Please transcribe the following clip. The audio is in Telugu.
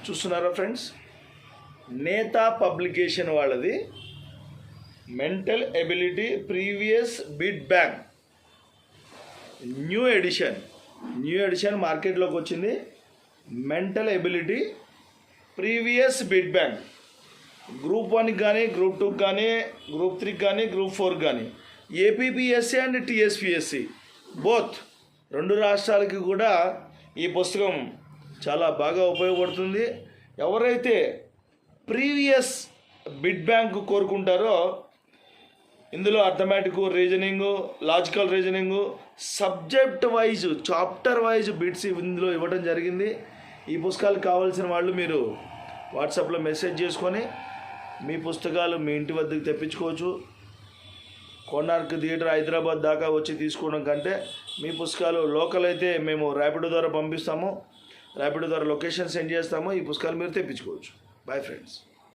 చూస్తున్నారా ఫ్రెండ్స్, నేతా పబ్లికేషన్ వాళ్ళది mental ability previous bit bank new edition మార్కెట్లోకి వచ్చింది. Mental ability previous bit bank group 1కి కానీ, గ్రూప్ 2కి కానీ, గ్రూప్ 3కి కానీ, గ్రూప్ 4కి కానీ, ఏపీపీఎస్సీ అండ్ టీఎస్పీఎస్సీ బోత్ 2 రాష్ట్రాలకి కూడా ఈ పుస్తకం చాలా బాగా ఉపయోగపడుతుంది. ఎవరైతే ప్రీవియస్ బిడ్ బ్యాంక్ కోరుకుంటారో ఇందులో arithmetic reasoning, logical reasoning, subject wise, chapter wise bits ఇందులో ఇవ్వడం జరిగింది. ఈ పుస్తకాలు కావాల్సిన వాళ్ళు మీరు వాట్సాప్లో మెసేజ్ చేసుకొని మీ పుస్తకాలు మీ ఇంటి వద్దకు తెప్పించుకోవచ్చు. కోనార్క్ థియేటర్ హైదరాబాద్ దాకా వచ్చి తీసుకోవడం కంటే మీ పుస్తకాలు లోకల్ అయితే మేము ర్యాపిడో ద్వారా పంపిస్తాము. ర్యాపిడో ద్వారా లొకేషన్ సెండ్ చేస్తాము. ఈ పుస్తకాలు మీరు తెప్పించుకోవచ్చు. Bye friends.